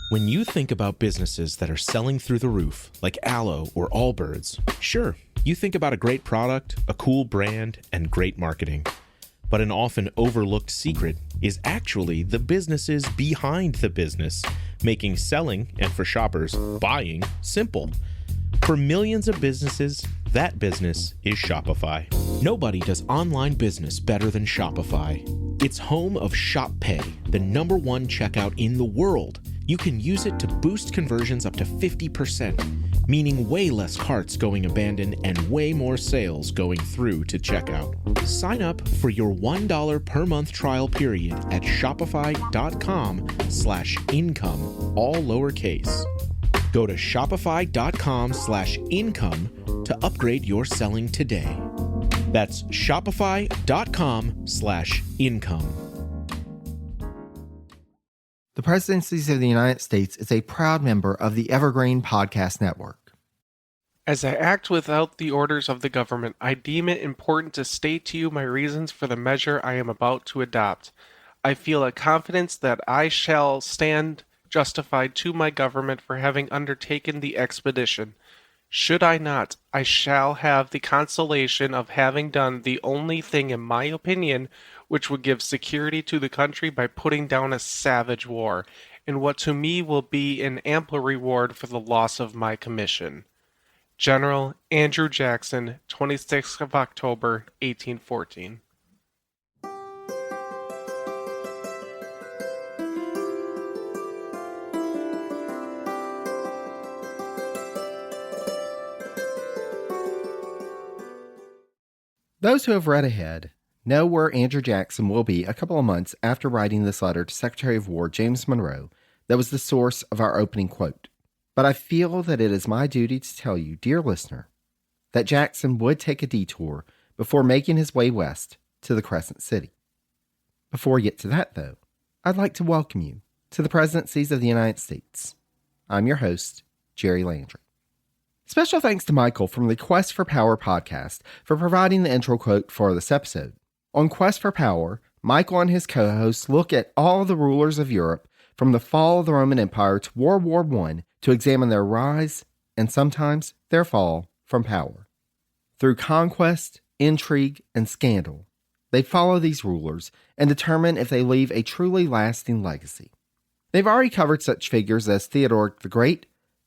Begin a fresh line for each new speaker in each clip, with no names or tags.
When you think about businesses that are selling through the roof, like Aloe or Allbirds, sure, you think about a great product, a cool brand, and great marketing. But an often overlooked secret is actually the businesses behind the business, making selling, and for shoppers, buying, simple. For millions of businesses, that business is Shopify. Nobody does online business better than Shopify. It's home of Shop Pay, the #1 checkout in the world. You can use it to boost conversions up to 50%, meaning way less carts going abandoned and way more sales going through to checkout. Sign up for your $1 per month trial period at shopify.com/income, all lowercase. Go to shopify.com/income to upgrade your selling today. That's shopify.com/income.
The Presidencies of the United States is a proud member of the Evergreen Podcast Network.
As I act without the orders of the government, I deem it important to state to you my reasons for the measure I am about to adopt. I feel a confidence that I shall stand justified to my government for having undertaken the expedition. Should I not, I shall have the consolation of having done the only thing, in my opinion, which would give security to the country by putting down a savage war, and what to me will be an ample reward for the loss of my commission. General Andrew Jackson, 26th of October, 1814.
Those who have read ahead know where Andrew Jackson will be a couple of months after writing this letter to Secretary of War James Monroe that was the source of our opening quote. But I feel that it is my duty to tell you, dear listener, that Jackson would take a detour before making his way west to the Crescent City. Before we get to that, though, I'd like to welcome you to the Presidencies of the United States. I'm your host, Jerry Landry. Special thanks to Michael from the Quest for Power podcast for providing the intro quote for this episode. On Quest for Power, Michael and his co-hosts look at all the rulers of Europe from the fall of the Roman Empire to World War I to examine their rise and sometimes their fall from power. Through conquest, intrigue, and scandal, they follow these rulers and determine if they leave a truly lasting legacy. They've already covered such figures as Theodoric the Great,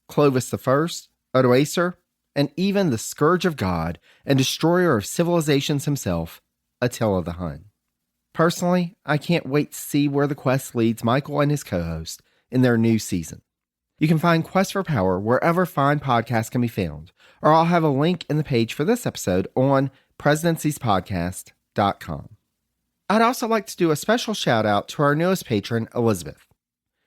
Clovis I, Odoacer, and even the scourge of God and destroyer of civilizations himself, Attila the Hun. Personally, I can't wait to see where the quest leads Michael and his co-host in their new season. You can find Quest for Power wherever fine podcasts can be found, or I'll have a link in the page for this episode on presidenciespodcast.com. I'd also like to do a special shout out to our newest patron, Elizabeth.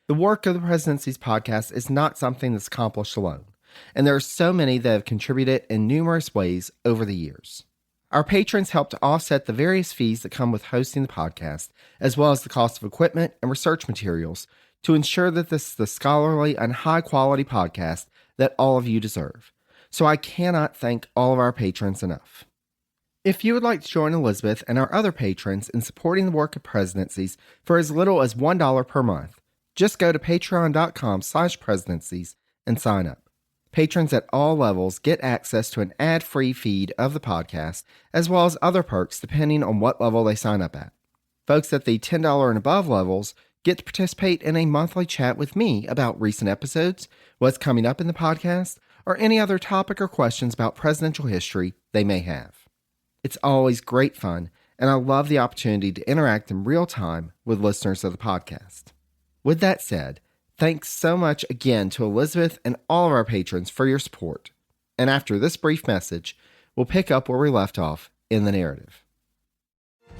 The work of the Presidencies podcast is not something that's accomplished alone, and there are so many that have contributed in numerous ways over the years. Our patrons help to offset the various fees that come with hosting the podcast, as well as the cost of equipment and research materials to ensure that this is the scholarly and high-quality podcast that all of you deserve. So I cannot thank all of our patrons enough. If you would like to join Elizabeth and our other patrons in supporting the work of Presidencies for as little as $1 per month, just go to patreon.com/presidencies and sign up. Patrons at all levels get access to an ad-free feed of the podcast, as well as other perks depending on what level they sign up at. Folks at the $10 and above levels get to participate in a monthly chat with me about recent episodes, what's coming up in the podcast, or any other topic or questions about presidential history they may have. It's always great fun, and I love the opportunity to interact in real time with listeners of the podcast. With that said, thanks so much again to Elizabeth and all of our patrons for your support. And after this brief message, we'll pick up where we left off in the narrative.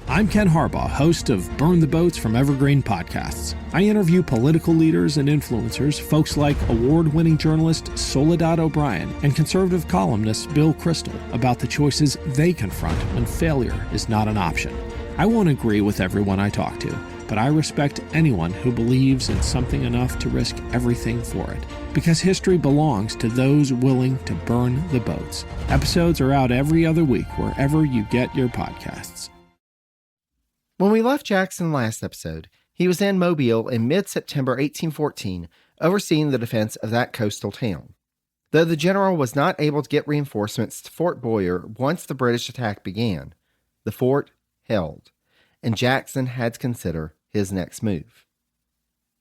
I'm Ken Harbaugh, host of Burn the Boats from Evergreen Podcasts. I interview political leaders and influencers, folks like award-winning journalist Soledad O'Brien and conservative columnist Bill Kristol, about the choices they confront when failure is not an option. I won't agree with everyone I talk to, but I respect anyone who believes in something enough to risk everything for it. Because history belongs to those willing to burn the boats. Episodes are out every other week wherever you get your podcasts.
When we left Jackson last episode, he was in Mobile in mid-September 1814 overseeing the defense of that coastal town. Though the general was not able to get reinforcements to Fort Boyer once the British attack began, the fort held, and Jackson had to consider his next move.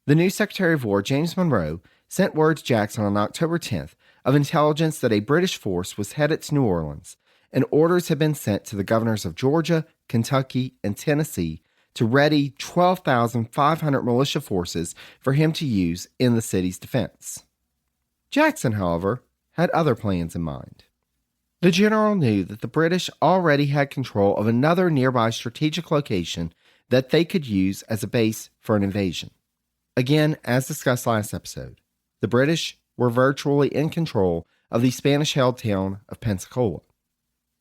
The new Secretary of War, James Monroe, sent word to Jackson on October 10th of intelligence that a British force was headed to New Orleans, and orders had been sent to the governors of Georgia, Kentucky, and Tennessee to ready 12,500 militia forces for him to use in the city's defense. Jackson, however, had other plans in mind. The general knew that the British already had control of another nearby strategic location that they could use as a base for an invasion. Again, as discussed last episode, the British were virtually in control of the Spanish-held town of Pensacola.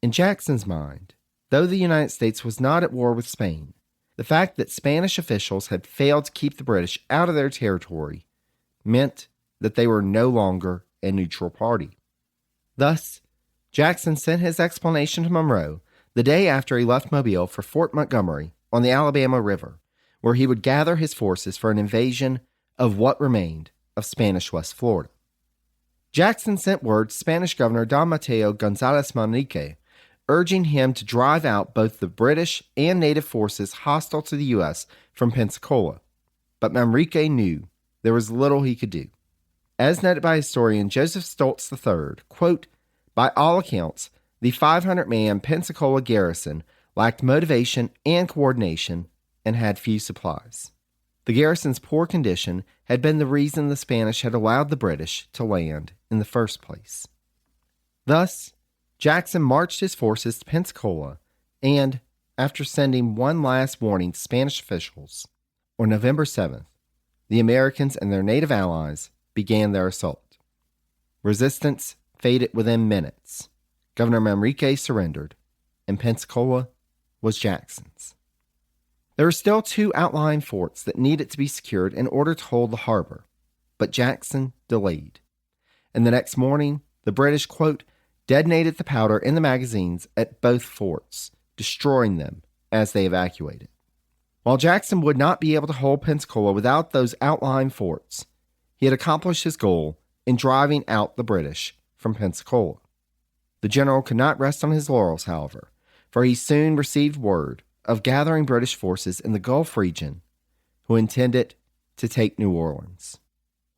In Jackson's mind, though the United States was not at war with Spain, the fact that Spanish officials had failed to keep the British out of their territory meant that they were no longer a neutral party. Thus, Jackson sent his explanation to Monroe the day after he left Mobile for Fort Montgomery on the Alabama River, where he would gather his forces for an invasion of what remained of Spanish West Florida. Jackson sent word to Spanish Governor Don Mateo Gonzalez Manrique, urging him to drive out both the British and native forces hostile to the U.S. from Pensacola, but Manrique knew there was little he could do. As noted by historian Joseph Stoltz III, quote, "By all accounts, the 500-man Pensacola garrison lacked motivation and coordination and had few supplies. The garrison's poor condition had been the reason the Spanish had allowed the British to land in the first place." Thus, Jackson marched his forces to Pensacola and, after sending one last warning to Spanish officials, on November 7th, the Americans and their native allies began their assault. Resistance faded within minutes. Governor Manrique surrendered, and Pensacola was Jackson's. There were still 2 outlying forts that needed to be secured in order to hold the harbor, but Jackson delayed. And the next morning, the British, quote, detonated the powder in the magazines at both forts, destroying them as they evacuated. While Jackson would not be able to hold Pensacola without those outlying forts, he had accomplished his goal in driving out the British from Pensacola. The general could not rest on his laurels, however, for he soon received word of gathering British forces in the Gulf region who intended to take New Orleans.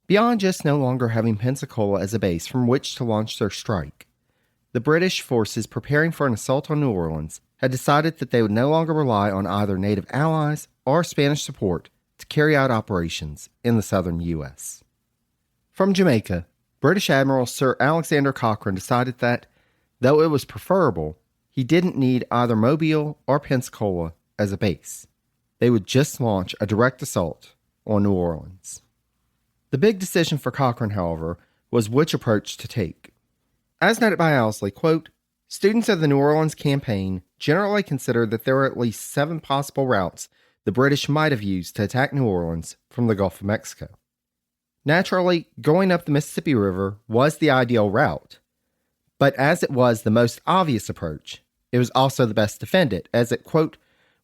Beyond just no longer having Pensacola as a base from which to launch their strike, the British forces preparing for an assault on New Orleans had decided that they would no longer rely on either native allies or Spanish support to carry out operations in the southern U.S. From Jamaica, British Admiral Sir Alexander Cochrane decided that, though it was preferable, he didn't need either Mobile or Pensacola as a base. They would just launch a direct assault on New Orleans. The big decision for Cochrane, however, was which approach to take. As noted by Owsley, quote, students of the New Orleans campaign generally considered that there were at least 7 possible routes the British might have used to attack New Orleans from the Gulf of Mexico. Naturally, going up the Mississippi River was the ideal route, but as it was the most obvious approach, it was also the best defended, as it, quote,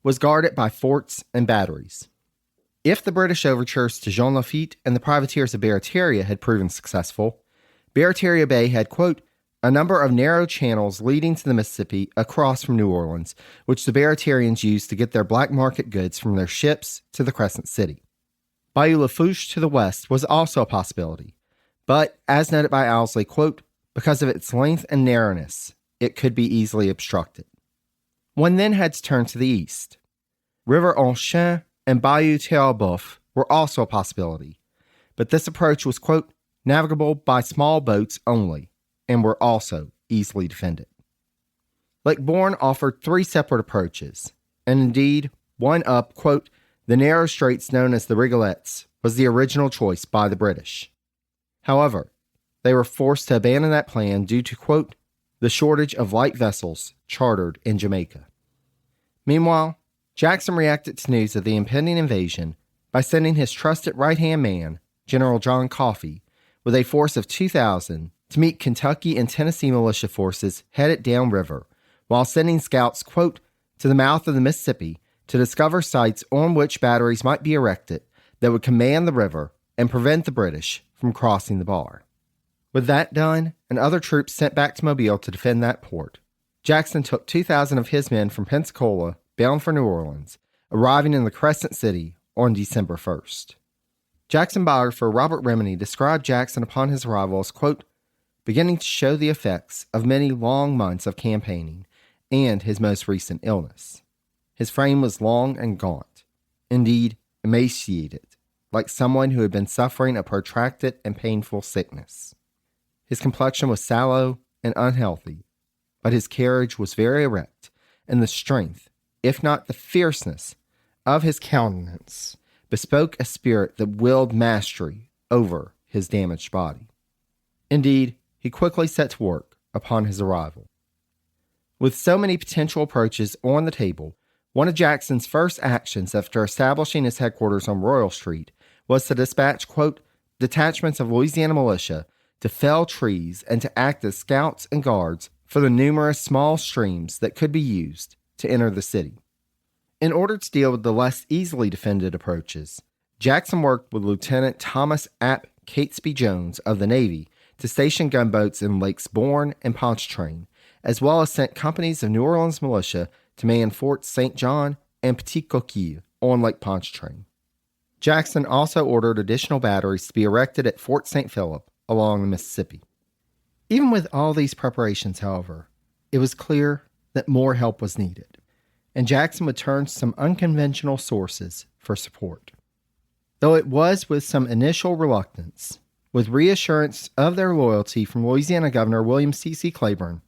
was guarded by forts and batteries. If the British overtures to Jean Lafitte and the privateers of Barataria had proven successful, Barataria Bay had, quote, a number of narrow channels leading to the Mississippi across from New Orleans, which the Baratarians used to get their black market goods from their ships to the Crescent City. Bayou Lafourche to the west was also a possibility, but, as noted by Owsley, quote, because of its length and narrowness, it could be easily obstructed. One then had to turn to the east. River Enchain and Bayou Théoboeuf were also a possibility, but this approach was, quote, navigable by small boats only, and were also easily defended. Lake Borgne offered 3 separate approaches, and indeed, one up, quote, the narrow straits known as the Rigolets was the original choice by the British. However, they were forced to abandon that plan due to, quote, the shortage of light vessels chartered in Jamaica. Meanwhile, Jackson reacted to news of the impending invasion by sending his trusted right-hand man, General John Coffee, with a force of 2,000 to meet Kentucky and Tennessee militia forces headed downriver, while sending scouts, quote, to the mouth of the Mississippi to discover sites on which batteries might be erected that would command the river and prevent the British from crossing the bar. With that done, and other troops sent back to Mobile to defend that port, Jackson took 2,000 of his men from Pensacola, bound for New Orleans, arriving in the Crescent City on December 1st. Jackson biographer Robert Remini described Jackson upon his arrival as, quote, beginning to show the effects of many long months of campaigning and his most recent illness. His frame was long and gaunt, indeed emaciated, like someone who had been suffering a protracted and painful sickness. His complexion was sallow and unhealthy, but his carriage was very erect, and the strength, if not the fierceness, of his countenance bespoke a spirit that willed mastery over his damaged body. Indeed, he quickly set to work upon his arrival. With so many potential approaches on the table, one of Jackson's first actions after establishing his headquarters on Royal Street was to dispatch, quote, detachments of Louisiana militia to fell trees and to act as scouts and guards for the numerous small streams that could be used to enter the city. In order to deal with the less easily defended approaches, Jackson worked with Lieutenant Thomas App Catesby Jones of the Navy to station gunboats in Lakes Bourne and Pontchartrain, as well as sent companies of New Orleans militia to man Forts St. John and Petit Coquille on Lake Pontchartrain. Jackson also ordered additional batteries to be erected at Fort St. Philip along the Mississippi. Even with all these preparations, however, it was clear that more help was needed, and Jackson would turn to some unconventional sources for support. Though it was with some initial reluctance, with reassurance of their loyalty from Louisiana Governor William C.C. Claiborne,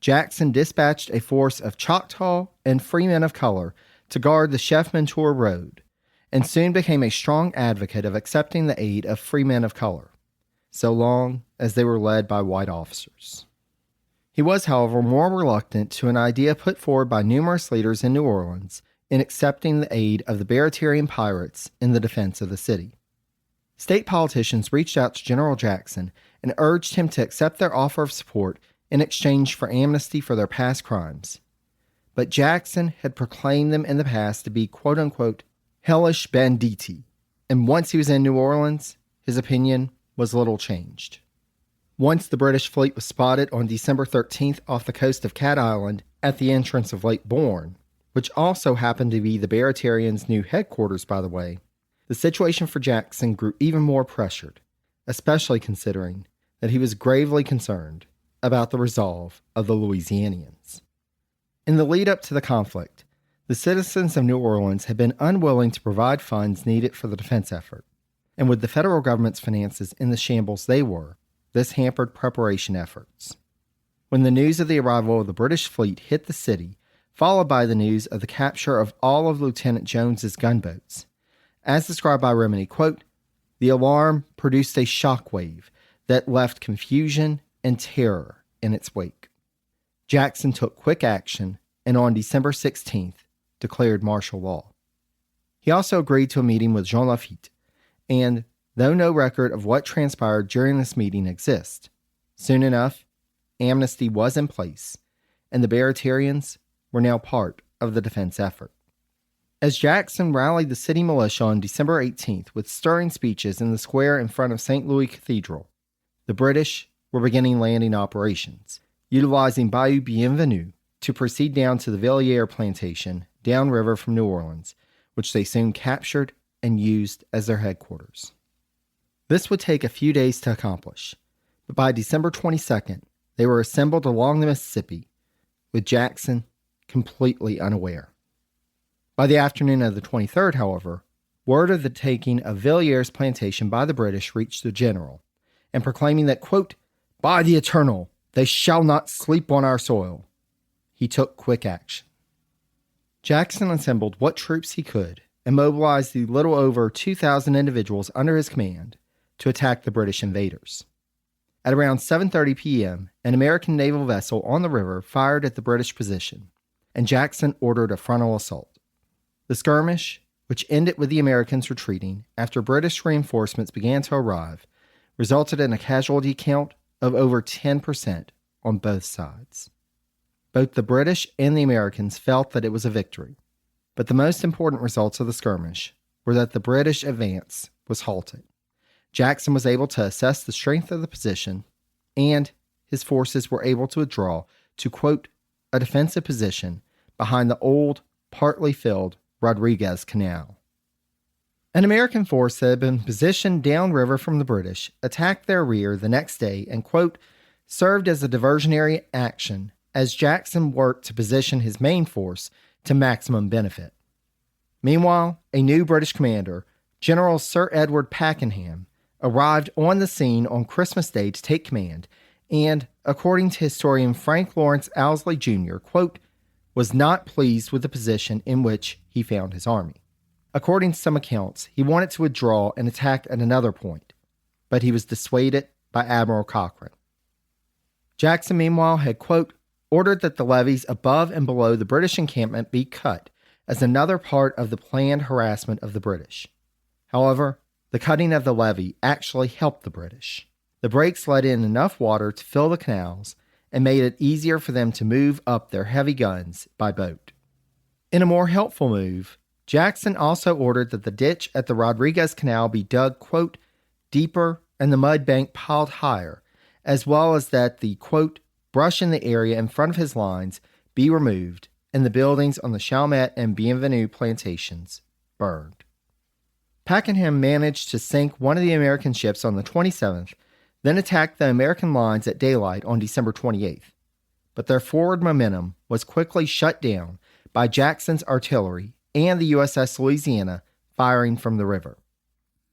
Jackson dispatched a force of Choctaw and free men of color to guard the Chef Mentor Road, and soon became a strong advocate of accepting the aid of free men of color, so long as they were led by white officers. He was, however, more reluctant to an idea put forward by numerous leaders in New Orleans in accepting the aid of the Barratarian pirates in the defense of the city. State politicians reached out to General Jackson and urged him to accept their offer of support in exchange for amnesty for their past crimes. But Jackson had proclaimed them in the past to be quote-unquote hellish banditti, and once he was in New Orleans, his opinion was little changed. Once the British fleet was spotted on December 13th off the coast of Cat Island at the entrance of Lake Bourne, which also happened to be the Barratarians' new headquarters, by the way, the situation for Jackson grew even more pressured, especially considering that he was gravely concerned about the resolve of the Louisianians. In the lead-up to the conflict, the citizens of New Orleans had been unwilling to provide funds needed for the defense effort, and with the federal government's finances in the shambles they were, this hampered preparation efforts. When the news of the arrival of the British fleet hit the city, followed by the news of the capture of all of Lieutenant Jones's gunboats, as described by Remini, quote, the alarm produced a shockwave that left confusion and terror in its wake. Jackson took quick action and on December 16th declared martial law. He also agreed to a meeting with Jean Lafitte, and though no record of what transpired during this meeting exists, soon enough, amnesty was in place, and the Barratarians were now part of the defense effort. As Jackson rallied the city militia on December 18th with stirring speeches in the square in front of St. Louis Cathedral, the British were beginning landing operations, utilizing Bayou Bienvenu to proceed down to the Villiers plantation downriver from New Orleans, which they soon captured and used as their headquarters. This would take a few days to accomplish, but by December 22nd, they were assembled along the Mississippi, with Jackson completely unaware. By the afternoon of the 23rd, however, word of the taking of Villiers plantation by the British reached the general, and proclaiming that, quote, by the Eternal, they shall not sleep on our soil, he took quick action. Jackson assembled what troops he could and mobilized the little over 2,000 individuals under his command to attack the British invaders. At around 7:30 p.m., an American naval vessel on the river fired at the British position, and Jackson ordered a frontal assault. The skirmish, which ended with the Americans retreating after British reinforcements began to arrive, resulted in a casualty count of over 10% on both sides. Both the British and the Americans felt that it was a victory, but the most important results of the skirmish were that the British advance was halted. Jackson was able to assess the strength of the position, and his forces were able to withdraw to, quote, a defensive position behind the old, partly filled Rodriguez Canal. An American force that had been positioned downriver from the British attacked their rear the next day and, quote, served as a diversionary action as Jackson worked to position his main force to maximum benefit. Meanwhile, a new British commander, General Sir Edward Pakenham, arrived on the scene on Christmas Day to take command and, according to historian Frank Lawrence Owsley Jr., quote, was not pleased with the position in which he found his army. According to some accounts, he wanted to withdraw and attack at another point, but he was dissuaded by Admiral Cochrane. Jackson, meanwhile, had, quote, ordered that the levees above and below the British encampment be cut as another part of the planned harassment of the British. However, the cutting of the levee actually helped the British. The breaks let in enough water to fill the canals and made it easier for them to move up their heavy guns by boat. In a more helpful move, Jackson also ordered that the ditch at the Rodriguez Canal be dug, quote, deeper and the mud bank piled higher, as well as that the, quote, brush in the area in front of his lines be removed and the buildings on the Chalmette and Bienvenue plantations burned. Pakenham managed to sink one of the American ships on the 27th, then attacked the American lines at daylight on December 28th. But their forward momentum was quickly shut down by Jackson's artillery and the USS Louisiana firing from the river.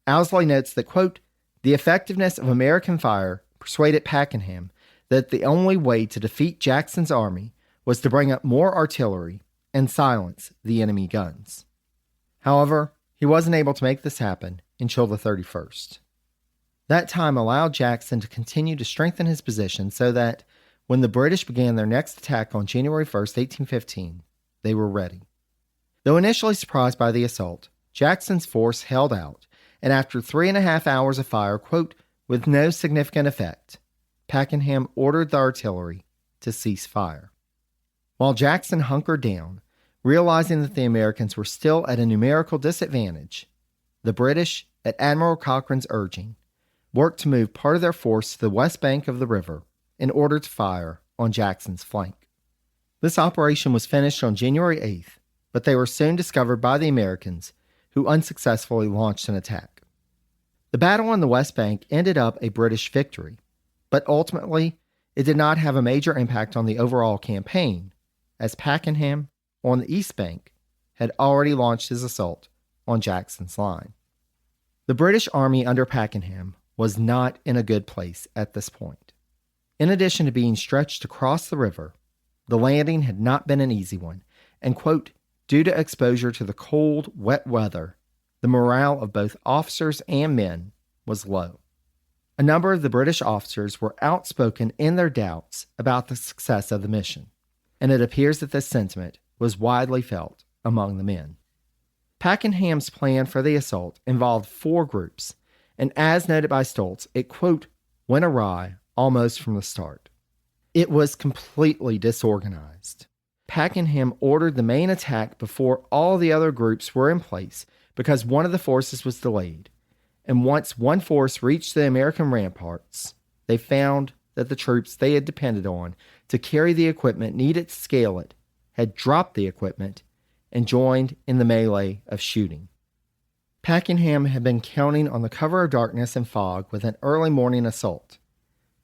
Owsley notes that, quote, the effectiveness of American fire persuaded Pakenham that the only way to defeat Jackson's army was to bring up more artillery and silence the enemy guns. However, he wasn't able to make this happen until the 31st. That time allowed Jackson to continue to strengthen his position so that when the British began their next attack on January 1st, 1815, they were ready. Though initially surprised by the assault, Jackson's force held out, and after 3.5 hours of fire, quote, with no significant effect, Pakenham ordered the artillery to cease fire. While Jackson hunkered down, realizing that the Americans were still at a numerical disadvantage, the British, at Admiral Cochrane's urging, worked to move part of their force to the west bank of the river in order to fire on Jackson's flank. This operation was finished on January 8th, but they were soon discovered by the Americans, who unsuccessfully launched an attack. The battle on the west bank ended up a British victory, but ultimately it did not have a major impact on the overall campaign, as Pakenham, on the east bank, had already launched his assault on Jackson's line. The British army under Pakenham was not in a good place at this point. In addition to being stretched across the river, the landing had not been an easy one, and, quote, due to exposure to the cold, wet weather, the morale of both officers and men was low. A number of the British officers were outspoken in their doubts about the success of the mission, and it appears that this sentiment was widely felt among the men. Pakenham's plan for the assault involved 4 groups, and as noted by Stoltz, it, quote, went awry almost from the start. It was completely disorganized. Pakenham ordered the main attack before all the other groups were in place because one of the forces was delayed, and once one force reached the American ramparts, they found that the troops they had depended on to carry the equipment needed to scale it had dropped the equipment and joined in the melee of shooting. Pakenham had been counting on the cover of darkness and fog with an early morning assault,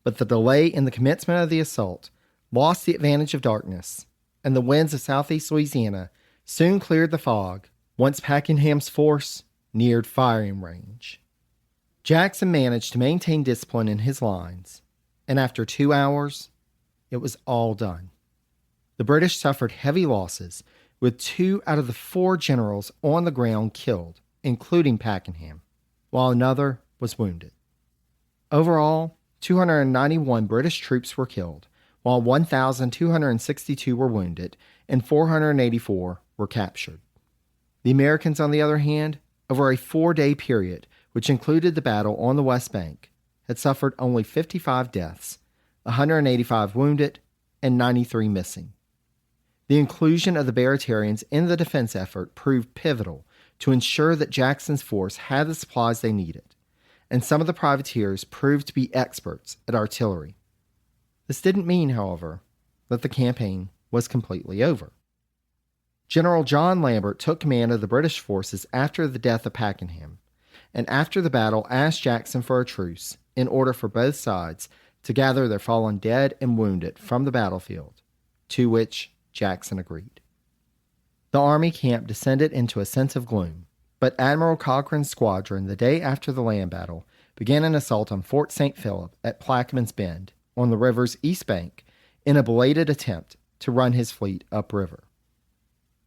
but the delay in the commencement of the assault lost the advantage of darkness, and the winds of southeast Louisiana soon cleared the fog once Pakenham's force neared firing range. Jackson managed to maintain discipline in his lines, and after 2 hours, it was all done. The British suffered heavy losses, with 2 out of the 4 generals on the ground killed, including Pakenham, while another was wounded. Overall, 291 British troops were killed, while 1,262 were wounded, and 484 were captured. The Americans, on the other hand, over a 4-day period, which included the battle on the West Bank, had suffered only 55 deaths, 185 wounded, and 93 missing. The inclusion of the Baratarians in the defense effort proved pivotal to ensure that Jackson's force had the supplies they needed, and some of the privateers proved to be experts at artillery. This didn't mean, however, that the campaign was completely over. General John Lambert took command of the British forces after the death of Pakenham, and after the battle asked Jackson for a truce in order for both sides to gather their fallen dead and wounded from the battlefield, to which Jackson agreed. The Army camp descended into a sense of gloom, but Admiral Cochrane's squadron, the day after the land battle, began an assault on Fort St. Philip at Plaquemines Bend on the river's east bank in a belated attempt to run his fleet upriver.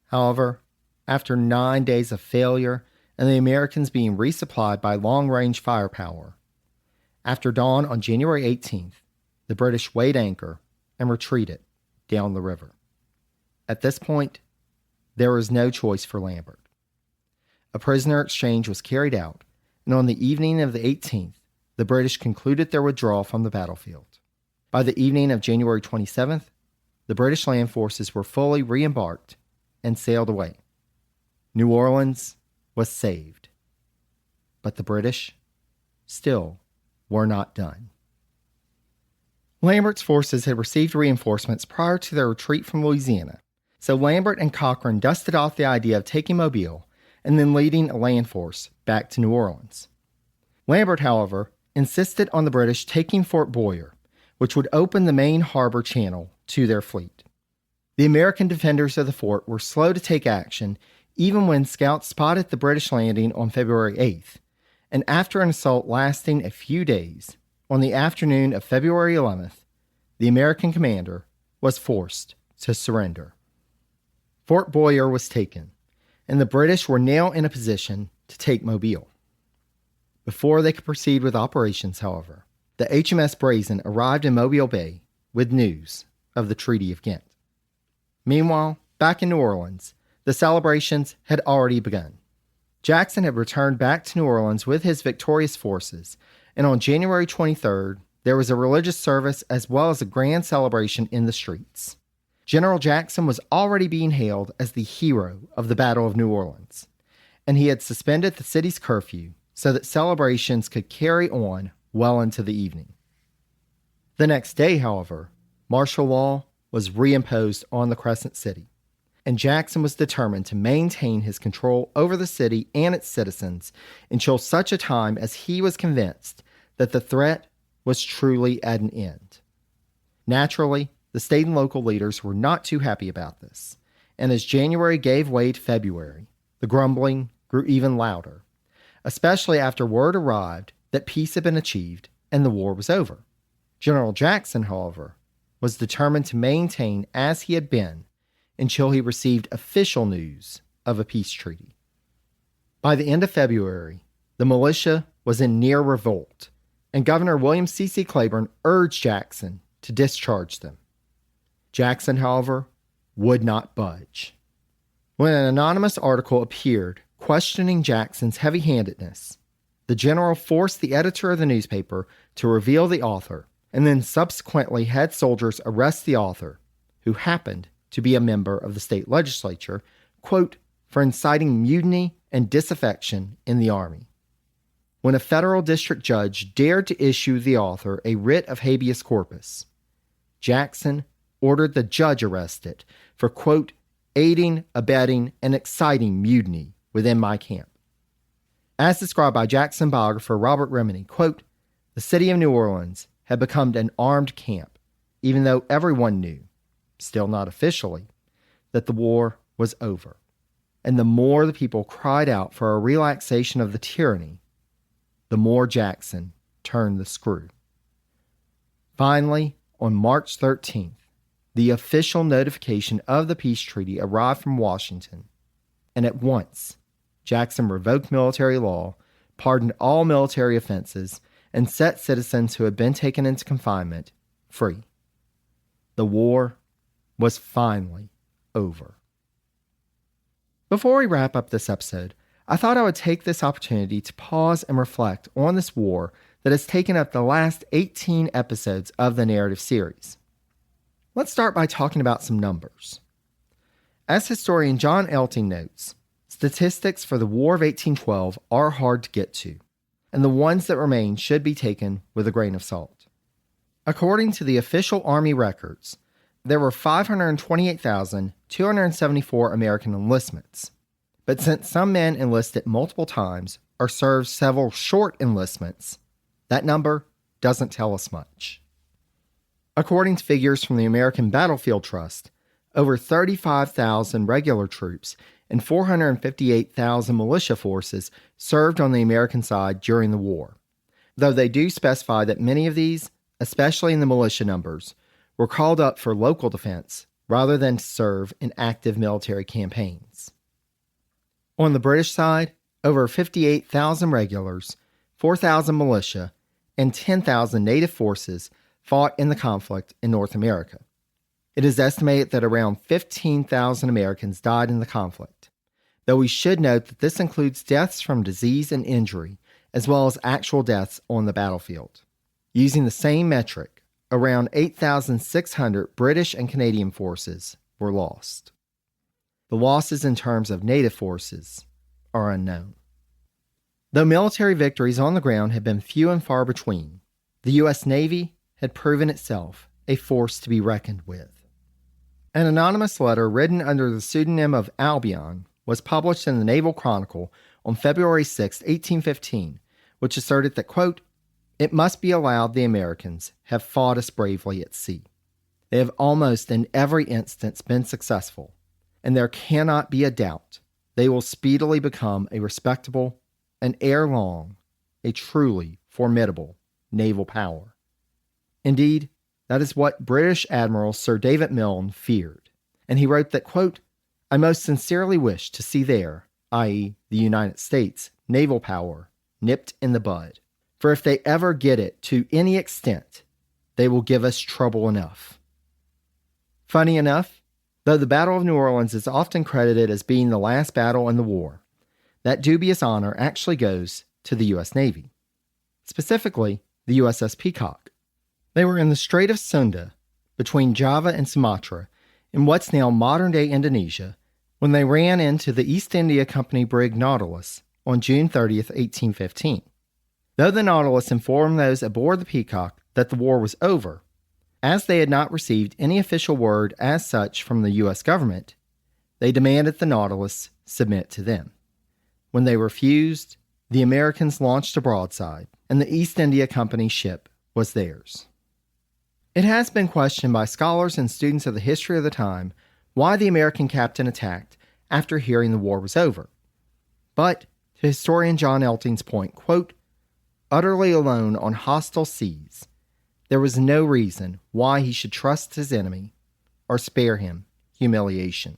However, after 9 days of failure and the Americans being resupplied by long-range firepower, after dawn on January 18th, the British weighed anchor and retreated down the river. At this point, there was no choice for Lambert. A prisoner exchange was carried out, and on the evening of the 18th, the British concluded their withdrawal from the battlefield. By the evening of January 27th, the British land forces were fully re-embarked and sailed away. New Orleans was saved. But the British still were not done. Lambert's forces had received reinforcements prior to their retreat from Louisiana, so Lambert and Cochrane dusted off the idea of taking Mobile and then leading a land force back to New Orleans. Lambert, however, insisted on the British taking Fort Boyer, which would open the main harbor channel to their fleet. The American defenders of the fort were slow to take action, even when scouts spotted the British landing on February 8th, and after an assault lasting a few days, on the afternoon of February 11th, the American commander was forced to surrender. Fort Boyer was taken, and the British were now in a position to take Mobile. Before they could proceed with operations, however, the HMS Brazen arrived in Mobile Bay with news of the Treaty of Ghent. Meanwhile, back in New Orleans, the celebrations had already begun. Jackson had returned back to New Orleans with his victorious forces, and on January 23rd, there was a religious service as well as a grand celebration in the streets. General Jackson was already being hailed as the hero of the Battle of New Orleans, and he had suspended the city's curfew so that celebrations could carry on well into the evening. The next day, however, martial law was reimposed on the Crescent City, and Jackson was determined to maintain his control over the city and its citizens until such a time as he was convinced that the threat was truly at an end. Naturally, the state and local leaders were not too happy about this, and as January gave way to February, the grumbling grew even louder, especially after word arrived that peace had been achieved and the war was over. General Jackson, however, was determined to maintain as he had been until he received official news of a peace treaty. By the end of February, the militia was in near revolt, and Governor William C.C. Claiborne urged Jackson to discharge them. Jackson, however, would not budge. When an anonymous article appeared questioning Jackson's heavy-handedness, the general forced the editor of the newspaper to reveal the author, and then subsequently had soldiers arrest the author, who happened to be a member of the state legislature, quote, for inciting mutiny and disaffection in the Army. When a federal district judge dared to issue the author a writ of habeas corpus, Jackson ordered the judge arrested for, quote, aiding, abetting, and exciting mutiny within my camp. As described by Jackson biographer Robert Remini, quote, the city of New Orleans had become an armed camp, even though everyone knew, still not officially, that the war was over. And the more the people cried out for a relaxation of the tyranny, the more Jackson turned the screw. Finally, on March 13th, the official notification of the peace treaty arrived from Washington, and at once, Jackson revoked military law, pardoned all military offenses, and set citizens who had been taken into confinement free. The war was finally over. Before we wrap up this episode, I thought I would take this opportunity to pause and reflect on this war that has taken up the last 18 episodes of the narrative series. Let's start by talking about some numbers. As historian John Elting notes, statistics for the War of 1812 are hard to get to, and the ones that remain should be taken with a grain of salt. According to the official Army records, there were 528,274 American enlistments. But since some men enlisted multiple times or served several short enlistments, that number doesn't tell us much. According to figures from the American Battlefield Trust, over 35,000 regular troops and 458,000 militia forces served on the American side during the war, though they do specify that many of these, especially in the militia numbers, were called up for local defense rather than to serve in active military campaigns. On the British side, over 58,000 regulars, 4,000 militia, and 10,000 native forces fought in the conflict in North America. It is estimated that around 15,000 Americans died in the conflict, though we should note that this includes deaths from disease and injury, as well as actual deaths on the battlefield. Using the same metric, around 8,600 British and Canadian forces were lost. The losses in terms of native forces are unknown. Though military victories on the ground have been few and far between, the U.S. Navy had proven itself a force to be reckoned with. An anonymous letter written under the pseudonym of Albion was published in the Naval Chronicle on February 6, 1815, which asserted that, quote, "It must be allowed the Americans have fought us bravely at sea. They have almost in every instance been successful, and there cannot be a doubt they will speedily become a respectable and ere long a truly formidable naval power." Indeed, that is what British Admiral Sir David Milne feared, and he wrote that, quote, "I most sincerely wish to see their, i.e. the United States, naval power nipped in the bud, for if they ever get it to any extent, they will give us trouble enough." Funny enough, though the Battle of New Orleans is often credited as being the last battle in the war, that dubious honor actually goes to the U.S. Navy, specifically the USS Peacock. They were in the Strait of Sunda, between Java and Sumatra, in what's now modern-day Indonesia, when they ran into the East India Company brig Nautilus on June 30th, 1815. Though the Nautilus informed those aboard the Peacock that the war was over, as they had not received any official word as such from the U.S. government, they demanded the Nautilus submit to them. When they refused, the Americans launched a broadside, and the East India Company ship was theirs. It has been questioned by scholars and students of the history of the time why the American captain attacked after hearing the war was over. But, to historian John Elting's point, quote, "Utterly alone on hostile seas, there was no reason why he should trust his enemy or spare him humiliation."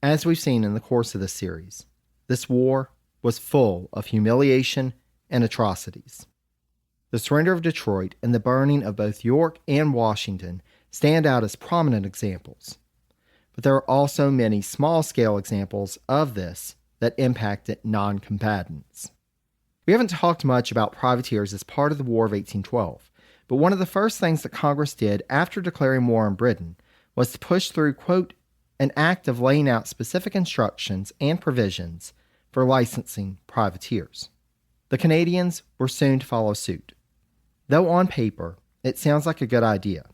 As we've seen in the course of this series, this war was full of humiliation and atrocities. The surrender of Detroit and the burning of both York and Washington stand out as prominent examples. But there are also many small-scale examples of this that impacted non-combatants. We haven't talked much about privateers as part of the War of 1812, but one of the first things that Congress did after declaring war on Britain was to push through, quote, "an act of laying out specific instructions and provisions for licensing privateers." The Canadians were soon to follow suit. Though on paper, it sounds like a good idea.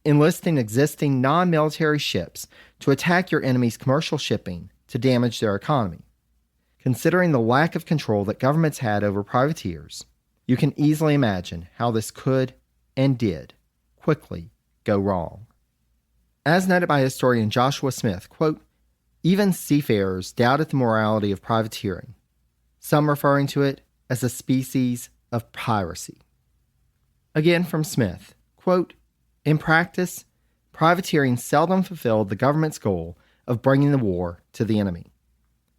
Enlisting existing non-military ships to attack your enemy's commercial shipping to damage their economy. Considering the lack of control that governments had over privateers, you can easily imagine how this could, and did, quickly go wrong. As noted by historian Joshua Smith, quote, "Even seafarers doubted the morality of privateering, some referring to it as a species of piracy." Again from Smith, quote, "In practice, privateering seldom fulfilled the government's goal of bringing the war to the enemy.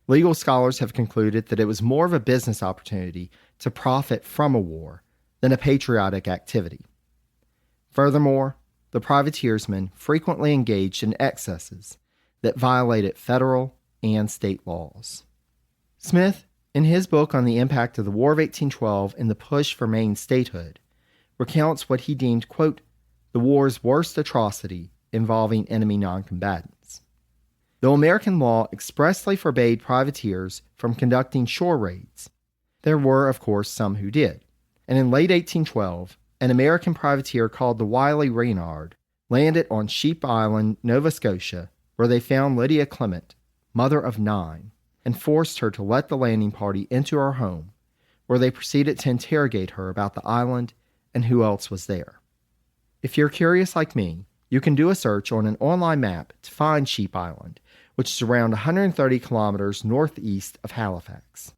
Legal scholars have concluded that it was more of a business opportunity to profit from a war than a patriotic activity. Furthermore, the privateersmen frequently engaged in excesses that violated federal and state laws." Smith, in his book on the impact of the War of 1812 and the push for Maine statehood, recounts what he deemed, quote, "the war's worst atrocity involving enemy noncombatants." Though American law expressly forbade privateers from conducting shore raids, There were, of course, some who did. And in late 1812, an American privateer called the Wiley Reynard landed on Sheep Island, Nova Scotia, where they found Lydia Clement, mother of 9, and forced her to let the landing party into her home, where they proceeded to interrogate her about the island and who else was there. If you're curious like me, you can do a search on an online map to find Sheep Island, which is around 130 kilometers northeast of Halifax.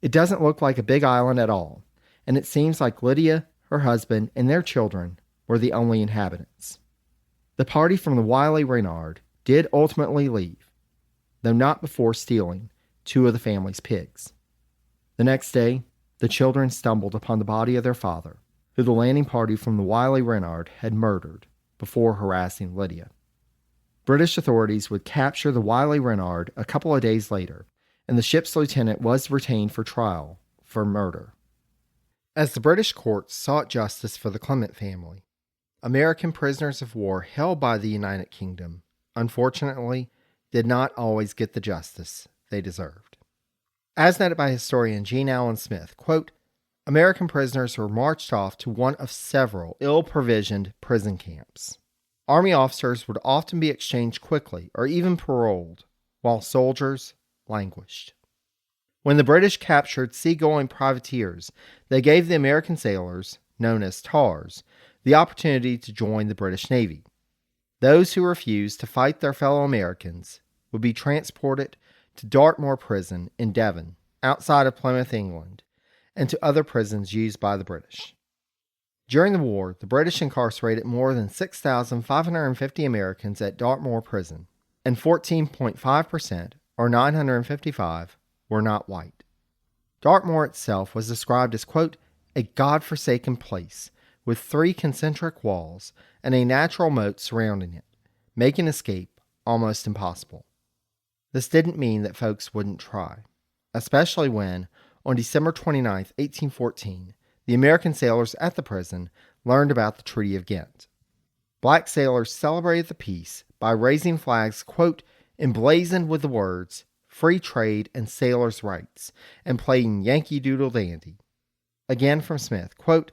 It doesn't look like a big island at all, and it seems like Lydia, her husband, and their children were the only inhabitants. The party from the Wiley Reynard did ultimately leave, though not before stealing 2 of the family's pigs. The next day, the children stumbled upon the body of their father, who the landing party from the Wiley Reynard had murdered before harassing Lydia. British authorities would capture the Wiley Reynard a couple of days later, and the ship's lieutenant was retained for trial for murder. As the British courts sought justice for the Clement family, American prisoners of war held by the United Kingdom, unfortunately, did not always get the justice they deserved. As noted by historian Gene Allen Smith, quote, American prisoners were marched off to one of several ill-provisioned prison camps. Army officers would often be exchanged quickly or even paroled, while soldiers languished. When the British captured seagoing privateers, they gave the American sailors, known as tars, the opportunity to join the British Navy. Those who refused to fight their fellow Americans would be transported to Dartmoor Prison in Devon, outside of Plymouth, England, and to other prisons used by the British. During the war, the British incarcerated more than 6,550 Americans at Dartmoor Prison, and 14.5%, or 955, were not white. Dartmoor itself was described as, quote, a God-forsaken place with 3 concentric walls and a natural moat surrounding it, making escape almost impossible. This didn't mean that folks wouldn't try, especially when, on December 29, 1814, the American sailors at the prison learned about the Treaty of Ghent. Black sailors celebrated the peace by raising flags, quote, emblazoned with the words, free trade and sailors' rights, and playing Yankee Doodle Dandy. Again from Smith, quote,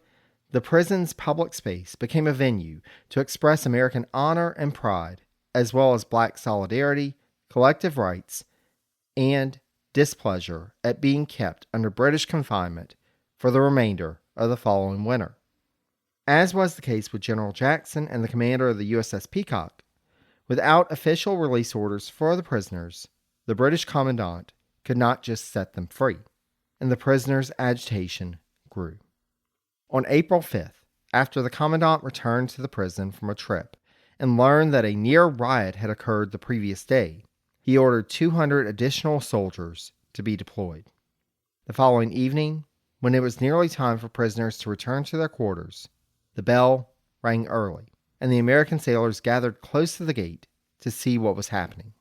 the prison's public space became a venue to express American honor and pride, as well as black solidarity, collective rights, and displeasure at being kept under British confinement for the remainder of the following winter. As was the case with General Jackson and the commander of the USS Peacock, without official release orders for the prisoners, the British commandant could not just set them free, and the prisoners' agitation grew. On April 5th, after the commandant returned to the prison from a trip and learned that a near riot had occurred the previous day, he ordered 200 additional soldiers to be deployed. The following evening, when it was nearly time for prisoners to return to their quarters, the bell rang early, and the American sailors gathered close to the gate to see what was happening.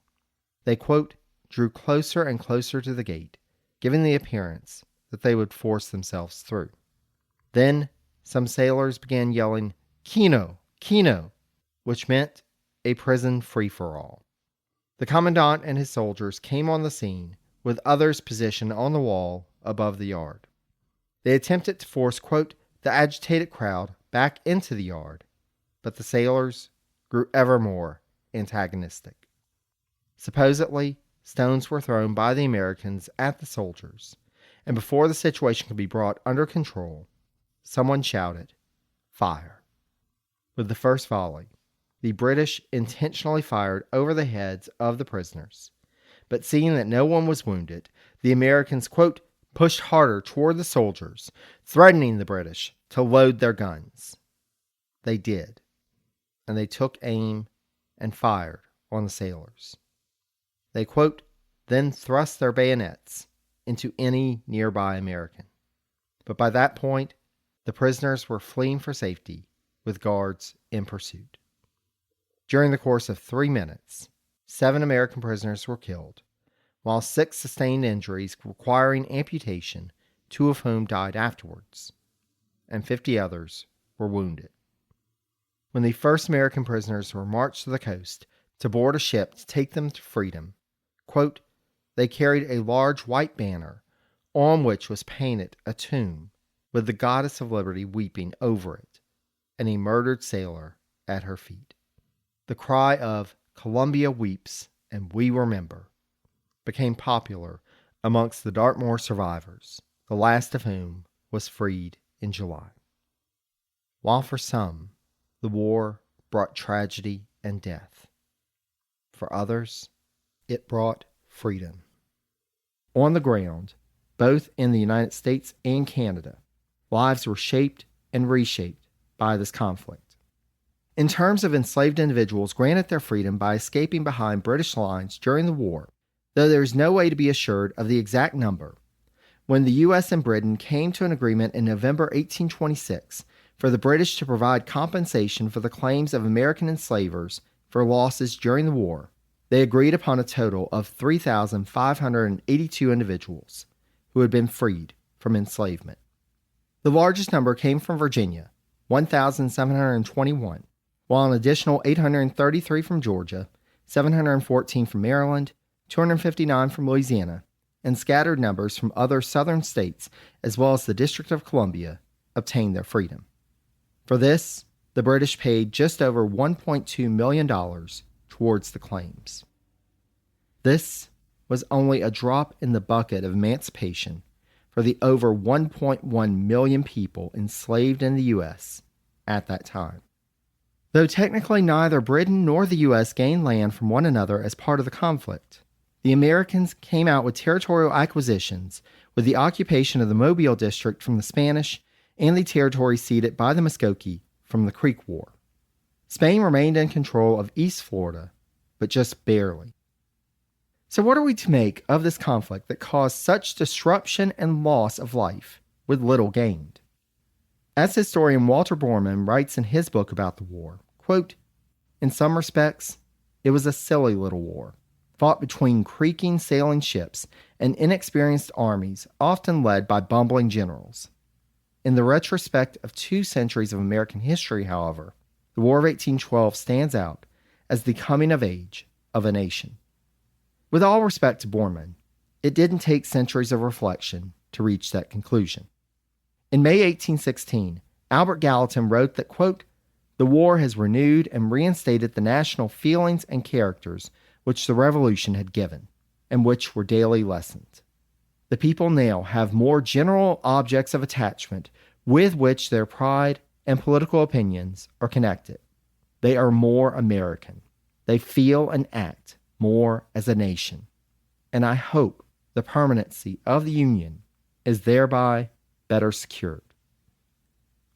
They, quote, drew closer and closer to the gate, giving the appearance that they would force themselves through. Then some sailors began yelling, Kino, Kino, which meant a prison free-for-all. The commandant and his soldiers came on the scene, with others positioned on the wall above the yard. They attempted to force, quote, the agitated crowd back into the yard, but the sailors grew ever more antagonistic. Supposedly, stones were thrown by the Americans at the soldiers, and before the situation could be brought under control, someone shouted, fire. With the first volley, the British intentionally fired over the heads of the prisoners, but seeing that no one was wounded, the Americans, quote, pushed harder toward the soldiers, threatening the British to load their guns. They did, and they took aim and fired on the sailors. They, quote, then thrust their bayonets into any nearby American. But by that point, the prisoners were fleeing for safety with guards in pursuit. During the course of 3 minutes, 7 American prisoners were killed, while 6 sustained injuries requiring amputation, 2 of whom died afterwards, and 50 others were wounded. When the first American prisoners were marched to the coast to board a ship to take them to freedom, quote, they carried a large white banner on which was painted a tomb with the goddess of liberty weeping over it, and a murdered sailor at her feet. The cry of "Columbia weeps and we remember" became popular amongst the Dartmoor survivors, the last of whom was freed in July. While for some, the war brought tragedy and death, for others, it brought freedom. On the ground, both in the United States and Canada, lives were shaped and reshaped by this conflict. In terms of enslaved individuals granted their freedom by escaping behind British lines during the war, though there is no way to be assured of the exact number, when the U.S. and Britain came to an agreement in November 1826 for the British to provide compensation for the claims of American enslavers for losses during the war, they agreed upon a total of 3,582 individuals who had been freed from enslavement. The largest number came from Virginia, 1,721, while an additional 833 from Georgia, 714 from Maryland, 259 from Louisiana, and scattered numbers from other southern states as well as the District of Columbia obtained their freedom. For this, the British paid just over $1.2 million towards the claims. This was only a drop in the bucket of emancipation for the over 1.1 million people enslaved in the U.S. at that time. Though technically neither Britain nor the U.S. gained land from one another as part of the conflict, the Americans came out with territorial acquisitions with the occupation of the Mobile district from the Spanish and the territory ceded by the Muskogee from the Creek War. Spain remained in control of East Florida, but just barely. So what are we to make of this conflict that caused such disruption and loss of life with little gained? As historian Walter Borman writes in his book about the war, quote, "In some respects, it was a silly little war, fought between creaking sailing ships and inexperienced armies, often led by bumbling generals. In the retrospect of 2 centuries of American history, however, the War of 1812 stands out as the coming of age of a nation." With all respect to Borman, it didn't take centuries of reflection to reach that conclusion. In May 1816, Albert Gallatin wrote that, quote, "The war has renewed and reinstated the national feelings and characters which the Revolution had given, and which were daily lessened. The people now have more general objects of attachment with which their pride and political opinions are connected. They are more American. They feel and act more as a nation. And I hope the permanency of the Union is thereby better secured."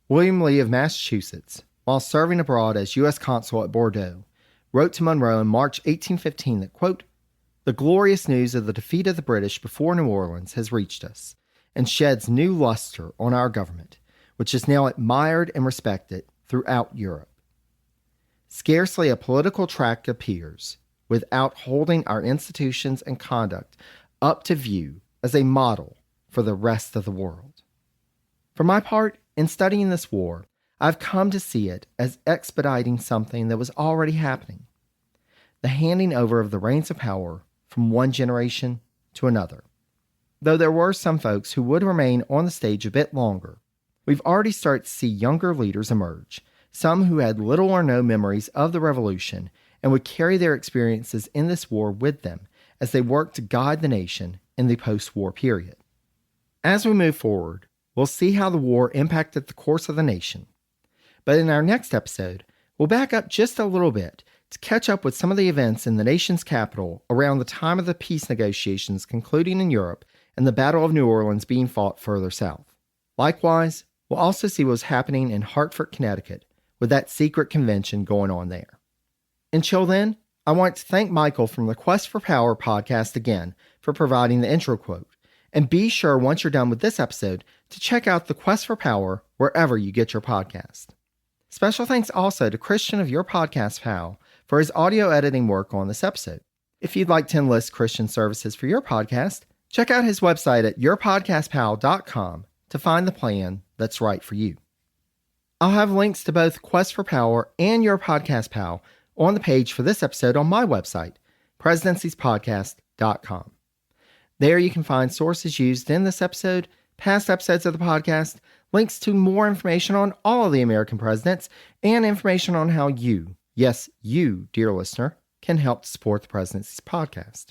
William Lee of Massachusetts, while serving abroad as U.S. Consul at Bordeaux, wrote to Monroe in March 1815 that, quote, "The glorious news of the defeat of the British before New Orleans has reached us, and sheds new luster on our government, which is now admired and respected throughout Europe. Scarcely a political tract appears without holding our institutions and conduct up to view as a model for the rest of the world. For my part, in studying this war, I've come to see it as expediting something that was already happening, the handing over of the reins of power from one generation to another. Though there were some folks who would remain on the stage a bit longer, we've already started to see younger leaders emerge, some who had little or no memories of the Revolution and would carry their experiences in this war with them as they work to guide the nation in the post-war period. As we move forward, we'll see how the war impacted the course of the nation. But in our next episode, we'll back up just a little bit to catch up with some of the events in the nation's capital around the time of the peace negotiations concluding in Europe and the Battle of New Orleans being fought further south. Likewise, we'll also see what was happening in Hartford, Connecticut, with that secret convention going on there. Until then, I want to thank Michael from the Quest for Power podcast again for providing the intro quote. And be sure, once you're done with this episode, to check out the Quest for Power wherever you get your podcast. Special thanks also to Christian of Your Podcast Pal for his audio editing work on this episode. If you'd like to enlist Christian services for your podcast, check out his website at yourpodcastpal.com to find the plan that's right for you. I'll have links to both Quest for Power and Your Podcast Pal on the page for this episode on my website, presidenciespodcast.com. There you can find sources used in this episode, past episodes of the podcast, links to more information on all of the American presidents, and information on how you, yes, you, dear listener, can help support the Presidency's podcast.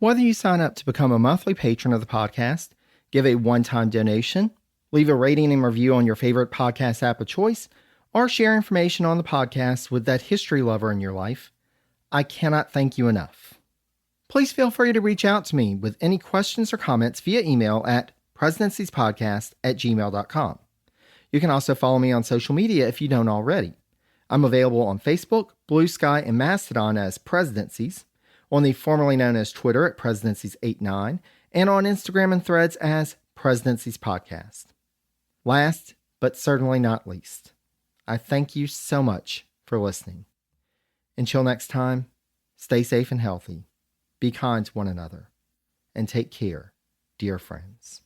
Whether you sign up to become a monthly patron of the podcast, give a one-time donation, leave a rating and review on your favorite podcast app of choice, or share information on the podcast with that history lover in your life, I cannot thank you enough. Please feel free to reach out to me with any questions or comments via email at presidenciespodcast@gmail.com. You can also follow me on social media if you don't already. I'm available on Facebook, Blue Sky, and Mastodon as Presidencies, on the formerly known as Twitter at Presidencies89, and on Instagram and Threads as Presidencies Podcast. Last, but certainly not least, I thank you so much for listening. Until next time, stay safe and healthy. Be kind to one another, and take care, dear friends.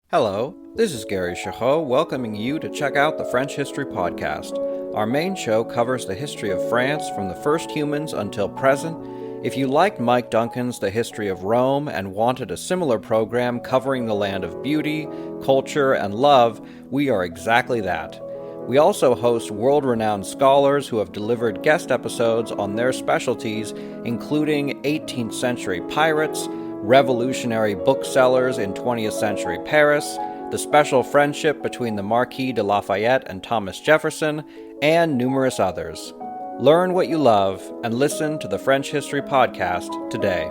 Hello, this is Gary Chahot welcoming you to check out the French History Podcast. Our main show covers the history of France from the first humans until present. If you liked Mike Duncan's The History of Rome and wanted a similar program covering the land of beauty, culture, and love, we are exactly that. We also host world-renowned scholars who have delivered guest episodes on their specialties, including 18th century pirates, revolutionary booksellers in 20th century Paris, the special friendship between the Marquis de Lafayette and Thomas Jefferson, and numerous others. Learn what you love and listen to the French History Podcast today.